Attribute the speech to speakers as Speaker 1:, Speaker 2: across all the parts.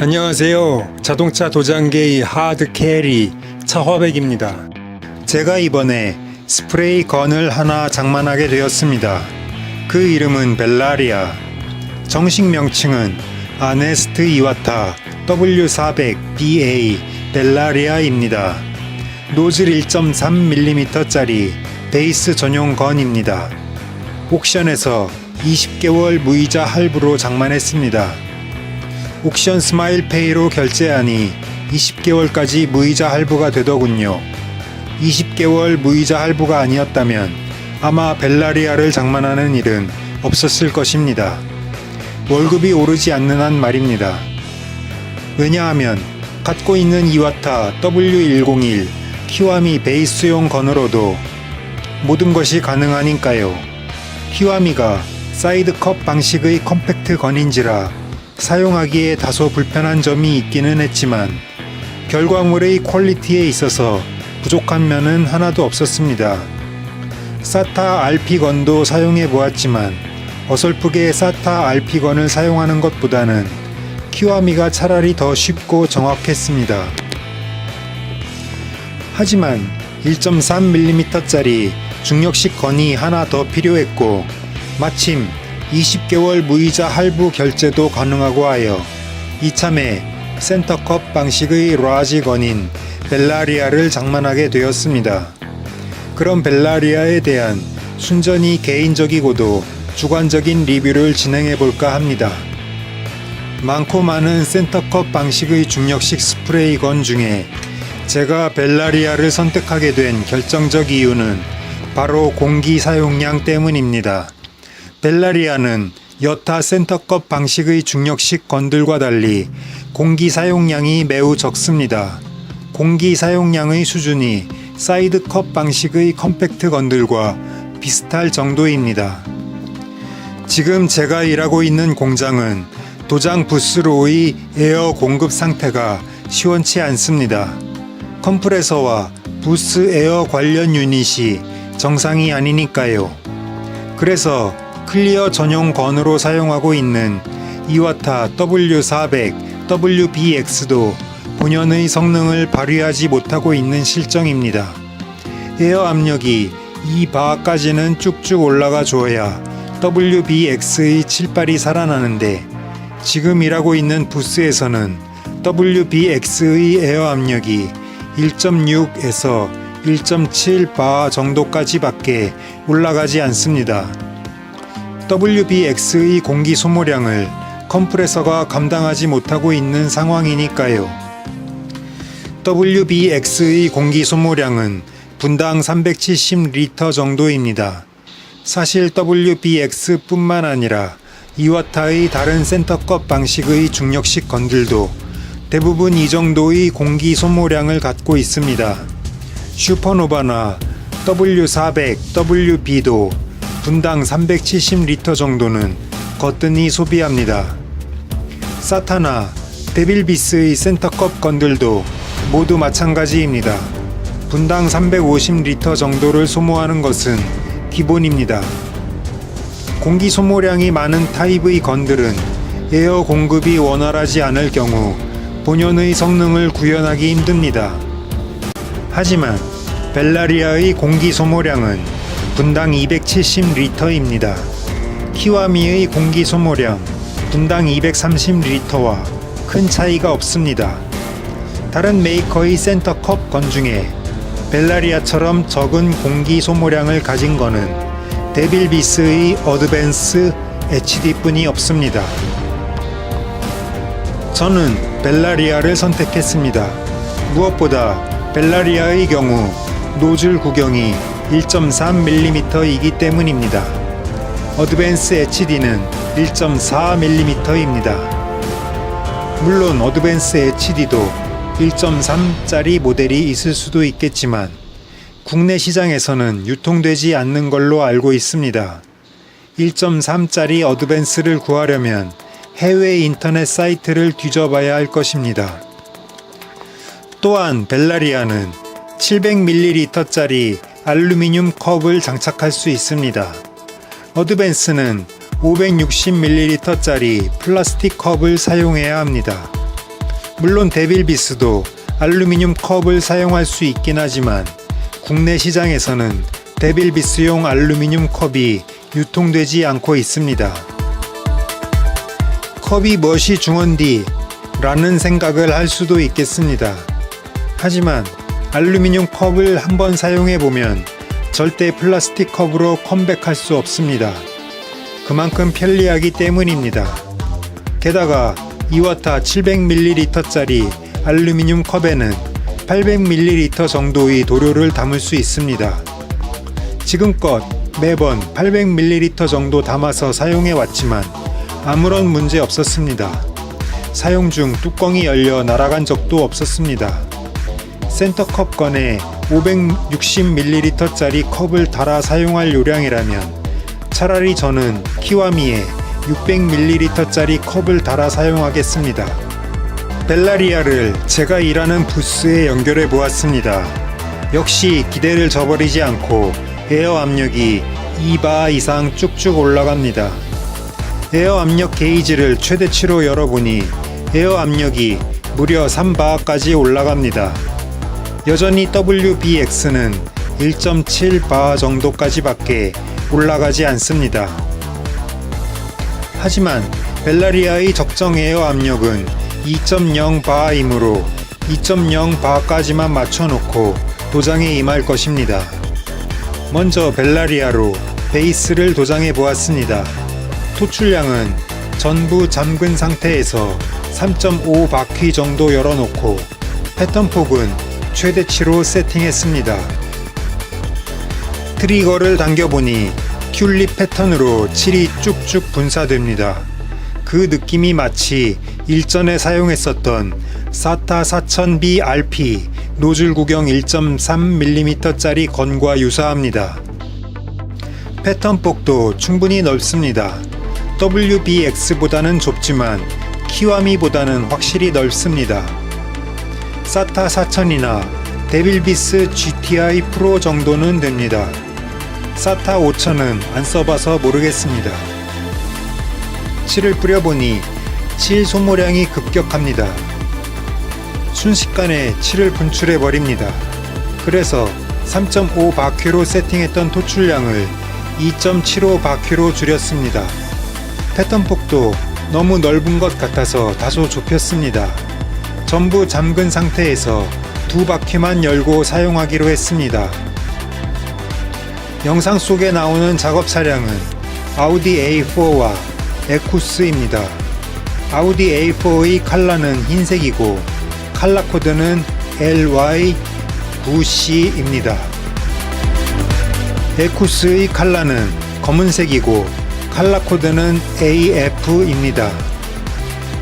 Speaker 1: 안녕하세요. 자동차 도장계의 하드 캐리 차화백입니다. 제가 이번에 스프레이 건을 하나 장만하게 되었습니다. 그 이름은 벨라리아. 정식 명칭은 아네스트 이와타 W400BA 벨라리아입니다. 노즐 1.3mm짜리 베이스 전용 건입니다. 옥션에서 20개월 무이자 할부로 장만했습니다. 옥션 스마일페이로 결제하니 20개월까지 무이자 할부가 되더군요. 20개월 무이자 할부가 아니었다면 아마 벨라리아를 장만하는 일은 없었을 것입니다. 월급이 오르지 않는 한 말입니다. 왜냐하면 갖고 있는 이와타 W101 키와미 베이스용 건으로도 모든 것이 가능하니까요. 키와미가 사이드컵 방식의 컴팩트 건인지라 사용하기에 다소 불편한 점이 있기는 했지만 결과물의 퀄리티에 있어서 부족한 면은 하나도 없었습니다. 사타 RP건도 사용해 보았지만 어설프게 사타 RP건을 사용하는 것보다는 키와미가 차라리 더 쉽고 정확했습니다. 하지만 1.3mm짜리 중력식 건이 하나 더 필요했고 마침 20개월 무이자 할부 결제도 가능하고 하여 이참에 센터컵 방식의 라지 건인 벨라리아를 장만하게 되었습니다. 그럼 벨라리아에 대한 순전히 개인적이고도 주관적인 리뷰를 진행해 볼까 합니다. 많고 많은 센터컵 방식의 중력식 스프레이 건 중에 제가 벨라리아를 선택하게 된 결정적 이유는 바로 공기 사용량 때문입니다. 벨라리아는 여타 센터컵 방식의 중력식 건들과 달리 공기 사용량이 매우 적습니다. 공기 사용량의 수준이 사이드컵 방식의 컴팩트 건들과 비슷할 정도입니다. 지금 제가 일하고 있는 공장은 도장 부스로의 에어 공급 상태가 시원치 않습니다. 컴프레서와 부스 에어 관련 유닛이 정상이 아니니까요. 그래서 클리어 전용 건으로 사용하고 있는 이와타 W400 WBX도 본연의 성능을 발휘하지 못하고 있는 실정입니다. 에어 압력이 이 바까지는 쭉쭉 올라가 줘야 WBX의 칠발이 살아나는데 지금 일하고 있는 부스에서는 WBX의 에어 압력이 1.6에서 1.7 바 정도까지밖에 올라가지 않습니다. WBX의 공기 소모량을 컴프레서가 감당하지 못하고 있는 상황이니까요. WBX의 공기 소모량은 분당 370리터 정도입니다. 사실 WBX뿐만 아니라 이와타의 다른 센터컵 방식의 중력식 건들도 대부분 이 정도의 공기 소모량을 갖고 있습니다. 슈퍼노바나 W400 WB도 분당 370리터 정도는 거뜬히 소비합니다. 사타나 데빌비스의 센터컵 건들도 모두 마찬가지입니다. 분당 350리터 정도를 소모하는 것은 기본입니다. 공기 소모량이 많은 타입의 건들은 에어 공급이 원활하지 않을 경우 본연의 성능을 구현하기 힘듭니다. 하지만 벨라리아의 공기 소모량은 분당 270리터입니다. 키와미의 공기 소모량 분당 230리터와 큰 차이가 없습니다. 다른 메이커의 센터컵 건 중에 벨라리아처럼 적은 공기 소모량을 가진 거는 데빌비스의 어드밴스 HD뿐이 없습니다. 저는 벨라리아를 선택했습니다. 무엇보다 벨라리아의 경우 노즐 구경이 1.3mm이기 때문입니다. 어드밴스 HD는 1.4mm입니다. 물론 어드밴스 HD도 1.3짜리 모델이 있을 수도 있겠지만 국내 시장에서는 유통되지 않는 걸로 알고 있습니다. 1.3짜리 어드밴스를 구하려면 해외 인터넷 사이트를 뒤져봐야 할 것입니다. 또한 벨라리아는 700ml짜리 알루미늄 컵을 장착할 수 있습니다. 어드밴스는 560ml짜리 플라스틱 컵을 사용해야 합니다. 물론 데빌비스도 알루미늄 컵을 사용할 수 있긴 하지만 국내 시장에서는 데빌비스용 알루미늄 컵이 유통되지 않고 있습니다. 컵이 멋이 중헌디 라는 생각을 할 수도 있겠습니다. 하지만 알루미늄 컵을 한번 사용해보면 절대 플라스틱 컵으로 컴백할 수 없습니다. 그만큼 편리하기 때문입니다. 게다가 이와타 700ml짜리 알루미늄 컵에는 800ml 정도의 도료를 담을 수 있습니다. 지금껏 매번 800ml 정도 담아서 사용해 왔지만 아무런 문제 없었습니다. 사용 중 뚜껑이 열려 날아간 적도 없었습니다. 센터컵 건에 560ml짜리 컵을 달아 사용할 요량이라면 차라리 저는 키와미에 600ml짜리 컵을 달아 사용하겠습니다. 벨라리아를 제가 일하는 부스에 연결해 보았습니다. 역시 기대를 저버리지 않고 에어 압력이 2바 이상 쭉쭉 올라갑니다. 에어 압력 게이지를 최대치로 열어보니 에어 압력이 무려 3바까지 올라갑니다. 여전히 WBX는 1.7바 정도까지밖에 올라가지 않습니다. 하지만 벨라리아의 적정 에어 압력은 2.0바이므로 2.0바까지만 맞춰놓고 도장에 임할 것입니다. 먼저 벨라리아로 베이스를 도장해 보았습니다. 토출량은 전부 잠근 상태에서 3.5바퀴 정도 열어놓고 패턴폭은 최대치로 세팅했습니다. 트리거를 당겨보니 튤립 패턴으로 칠이 쭉쭉 분사됩니다. 그 느낌이 마치 일전에 사용했었던 사타 4000B RP 노즐 구경 1.3mm짜리 건과 유사합니다. 패턴폭도 충분히 넓습니다. WBX보다는 좁지만 키와미보다는 확실히 넓습니다. 사타 4000이나 데빌비스 GTI 프로 정도는 됩니다. 사타 5000은 안 써봐서 모르겠습니다. 칠을 뿌려보니 칠 소모량이 급격합니다. 순식간에 칠을 분출해 버립니다. 그래서 3.5 바퀴로 세팅했던 토출량을 2.75 바퀴로 줄였습니다. 패턴폭도 너무 넓은 것 같아서 다소 좁혔습니다. 전부 잠근 상태에서 2바퀴만 열고 사용하기로 했습니다. 영상 속에 나오는 작업 차량은 아우디 A4와 에쿠스입니다. 아우디 A4의 칼라는 흰색이고 칼라 코드는 LY9C입니다. 에쿠스의 칼라는 검은색이고 칼라 코드는 AF입니다.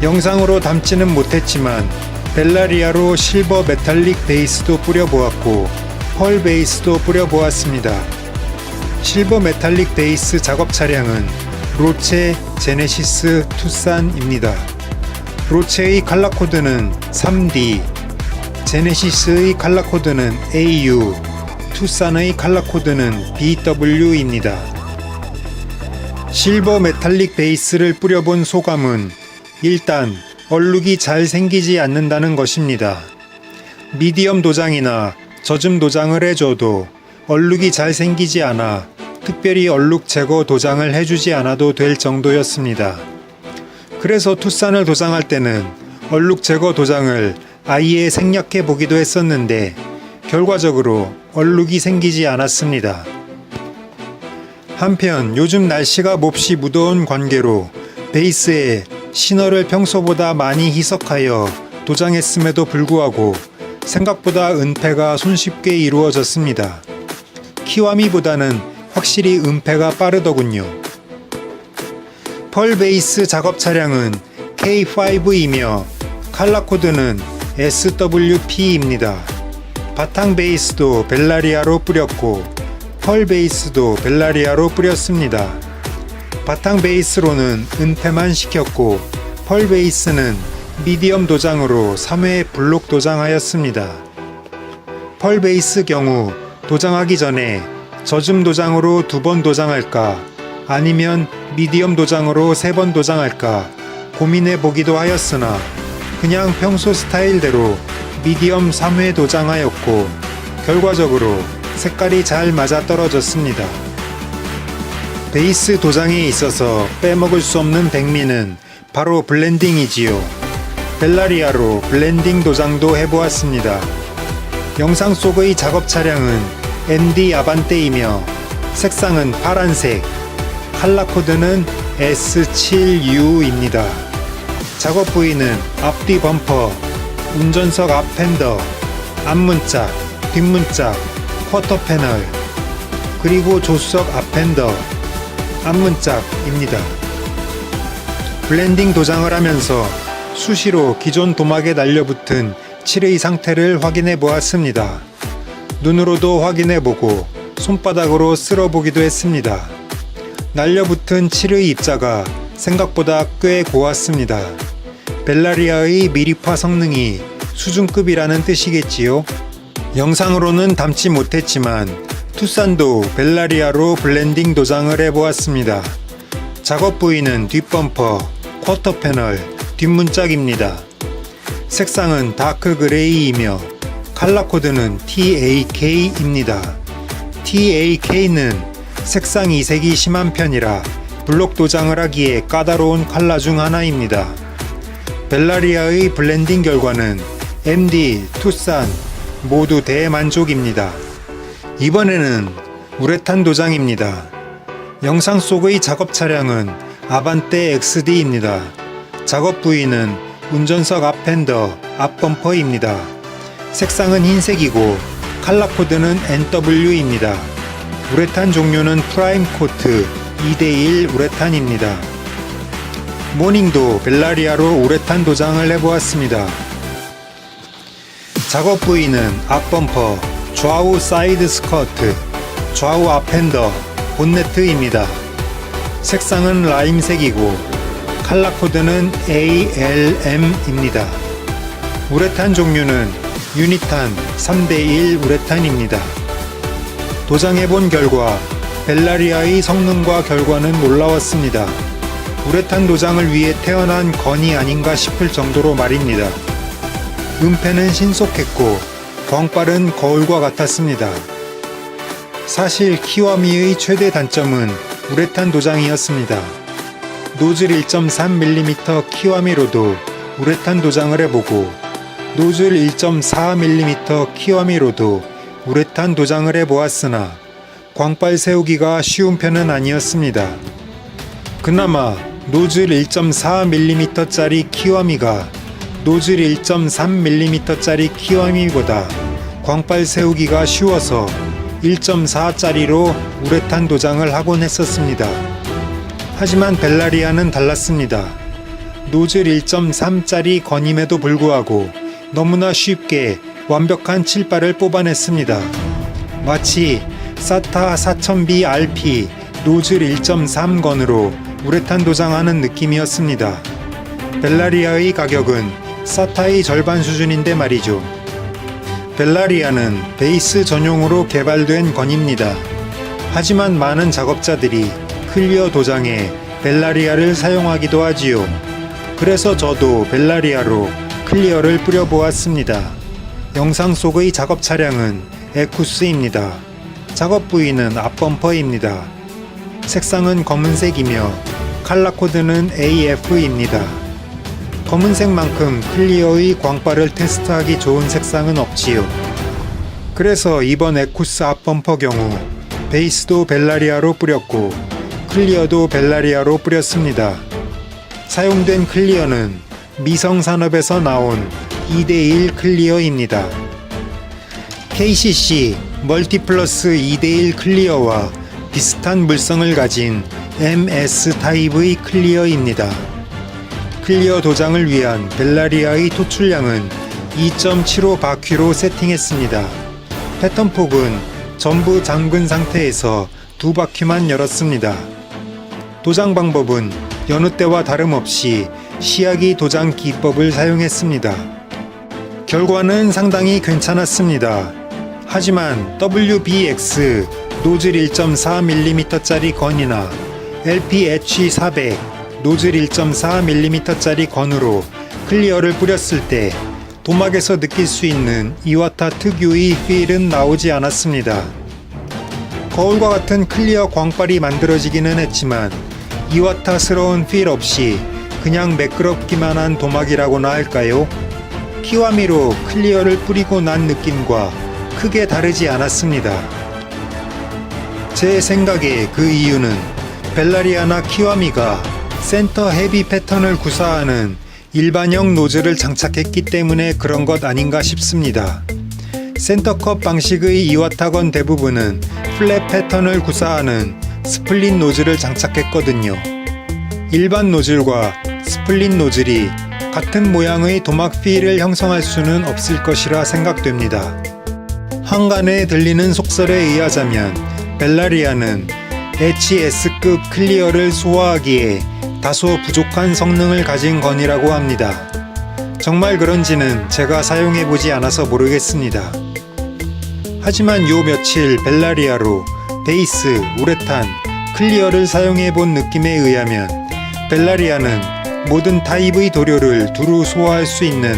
Speaker 1: 영상으로 담지는 못했지만 벨라리아로 실버 메탈릭 베이스도 뿌려보았고 펄 베이스도 뿌려보았습니다. 실버 메탈릭 베이스 작업 차량은 로체 제네시스 투싼입니다. 로체의 칼라 코드는 3D, 제네시스의 칼라 코드는 AU, 투싼의 칼라 코드는 BW입니다. 실버 메탈릭 베이스를 뿌려본 소감은 일단 얼룩이 잘 생기지 않는다는 것입니다. 미디엄 도장이나 젖음 도장을 해줘도 얼룩이 잘 생기지 않아 특별히 얼룩 제거 도장을 해주지 않아도 될 정도였습니다. 그래서 투싼을 도장할 때는 얼룩 제거 도장을 아예 생략해 보기도 했었는데 결과적으로 얼룩이 생기지 않았습니다. 한편 요즘 날씨가 몹시 무더운 관계로 베이스에 신어를 평소보다 많이 희석하여 도장했음에도 불구하고 생각보다 은폐가 손쉽게 이루어졌습니다. 키와미보다는 확실히 은폐가 빠르더군요. 펄 베이스 작업 차량은 K5이며 칼라 코드는 SWP입니다. 바탕 베이스도 벨라리아로 뿌렸고 펄 베이스도 벨라리아로 뿌렸습니다. 바탕 베이스로는 은폐만 시켰고 펄 베이스는 미디엄 도장으로 3회 블록 도장하였습니다. 펄 베이스 경우 도장하기 전에 젖음 도장으로 2번 도장할까 아니면 미디엄 도장으로 3번 도장할까 고민해 보기도 하였으나 그냥 평소 스타일대로 미디엄 3회 도장하였고 결과적으로 색깔이 잘 맞아 떨어졌습니다. 베이스 도장에 있어서 빼먹을 수 없는 백미는 바로 블렌딩이지요. 벨라리아로 블렌딩 도장도 해보았습니다. 영상 속의 작업 차량은 MD 아반떼이며 색상은 파란색, 칼라 코드는 S7U입니다. 작업 부위는 앞뒤 범퍼, 운전석 앞 팬더, 앞문짝, 뒷문짝, 쿼터 패널, 그리고 조수석 앞 팬더, 앞문짝입니다. 블렌딩 도장을 하면서 수시로 기존 도막에 달려붙은 칠의 상태를 확인해 보았습니다. 눈으로도 확인해 보고 손바닥으로 쓸어보기도 했습니다. 날려붙은 칠의 입자가 생각보다 꽤 고왔습니다. 벨라리아의 미리파 성능이 수준급이라는 뜻이겠지요. 영상으로는 담지 못했지만 투싼도 벨라리아로 블렌딩 도장을 해보았습니다. 작업 부위는 뒷범퍼, 쿼터 패널, 뒷문짝입니다. 색상은 다크 그레이이며 칼라 코드는 TAK입니다. TAK는 색상 이색이 심한 편이라 블록 도장을 하기에 까다로운 칼라 중 하나입니다. 벨라리아의 블렌딩 결과는 MD, 투싼 모두 대만족입니다. 이번에는 우레탄 도장입니다. 영상 속의 작업 차량은 아반떼 XD입니다. 작업 부위는 운전석 앞 팬더, 앞 범퍼입니다. 색상은 흰색이고 칼라 코드는 NW입니다. 우레탄 종류는 프라임 코트 2:1 우레탄입니다. 모닝도 벨라리아로 우레탄 도장을 해보았습니다. 작업 부위는 앞 범퍼, 좌우 사이드 스커트, 좌우 앞 팬더, 본네트입니다. 색상은 라임색이고 칼라 코드는 ALM입니다. 우레탄 종류는 유니탄 3:1 우레탄입니다. 도장해본 결과 벨라리아의 성능과 결과는 놀라웠습니다. 우레탄 도장을 위해 태어난 건이 아닌가 싶을 정도로 말입니다. 은폐는 신속했고 광빨은 거울과 같았습니다. 사실 키와미의 최대 단점은 우레탄 도장이었습니다. 노즐 1.3mm 키와미로도 우레탄 도장을 해보고 노즐 1.4mm 키와미로도 우레탄 도장을 해보았으나 광빨 세우기가 쉬운 편은 아니었습니다. 그나마 노즐 1.4mm짜리 키와미가 노즐 1.3mm짜리 키와미보다 광빨 세우기가 쉬워서 1.4짜리로 우레탄 도장을 하곤 했었습니다. 하지만 벨라리아는 달랐습니다. 노즐 1.3짜리 건임에도 불구하고 너무나 쉽게 완벽한 칠발을 뽑아냈습니다. 마치 사타 4000B RP 노즐 1.3건으로 우레탄 도장하는 느낌이었습니다. 벨라리아의 가격은 사타의 절반 수준인데 말이죠. 벨라리아는 베이스 전용으로 개발된 건입니다. 하지만 많은 작업자들이 클리어 도장에 벨라리아를 사용하기도 하지요. 그래서 저도 벨라리아로 클리어를 뿌려보았습니다. 영상 속의 작업 차량은 에쿠스입니다. 작업 부위는 앞범퍼입니다. 색상은 검은색이며 칼라 코드는 AF입니다. 검은색만큼 클리어의 광빨을 테스트하기 좋은 색상은 없지요. 그래서 이번 에쿠스 앞범퍼 경우 베이스도 벨라리아로 뿌렸고 클리어도 벨라리아로 뿌렸습니다. 사용된 클리어는 미성산업에서 나온 2:1 클리어입니다. KCC 멀티플러스 2:1 클리어와 비슷한 물성을 가진 MS 타입의 클리어입니다. 클리어 도장을 위한 벨라리아의 토출량은 2.75 바퀴로 세팅했습니다. 패턴폭은 전부 잠근 상태에서 2바퀴만 열었습니다. 도장 방법은 여느 때와 다름없이 시야기 도장 기법을 사용했습니다. 결과는 상당히 괜찮았습니다. 하지만 WBX 노즐 1.4mm짜리 건이나 LPH400 노즐 1.4mm짜리 건으로 클리어를 뿌렸을 때 도막에서 느낄 수 있는 이와타 특유의 필은 나오지 않았습니다. 거울과 같은 클리어 광빨이 만들어지기는 했지만 이와타스러운 필 없이 그냥 매끄럽기만 한 도막이라고나 할까요? 키와미로 클리어를 뿌리고 난 느낌과 크게 다르지 않았습니다. 제 생각에 그 이유는 벨라리아나 키와미가 센터 헤비 패턴을 구사하는 일반형 노즐을 장착했기 때문에 그런 것 아닌가 싶습니다. 센터컵 방식의 이와타건 대부분은 플랫 패턴을 구사하는 스플릿 노즐을 장착했거든요. 일반 노즐과 스플릿 노즐이 같은 모양의 도막 필을 형성할 수는 없을 것이라 생각됩니다. 한간에 들리는 속설에 의하자면 벨라리아는 HS급 클리어를 소화하기에 다소 부족한 성능을 가진 건이라고 합니다. 정말 그런지는 제가 사용해보지 않아서 모르겠습니다. 하지만 요 며칠 벨라리아로 베이스, 우레탄, 클리어를 사용해본 느낌에 의하면 벨라리아는 모든 타입의 도료를 두루 소화할 수 있는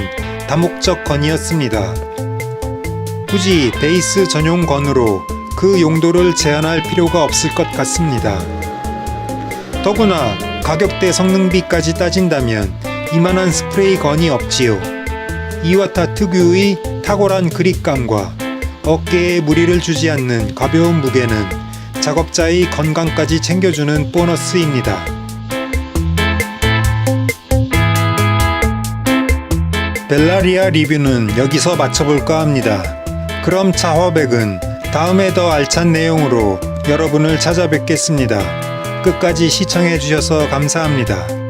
Speaker 1: 다목적 건이었습니다. 굳이 베이스 전용 건으로 그 용도를 제한할 필요가 없을 것 같습니다. 더구나 가격대 성능비까지 따진다면 이만한 스프레이 건이 없지요. 이와타 특유의 탁월한 그립감과 어깨에 무리를 주지 않는 가벼운 무게는 작업자의 건강까지 챙겨주는 보너스입니다. 벨라리아 리뷰는 여기서 마쳐볼까 합니다. 그럼 차화백은 다음에 더 알찬 내용으로 여러분을 찾아뵙겠습니다. 끝까지 시청해주셔서 감사합니다.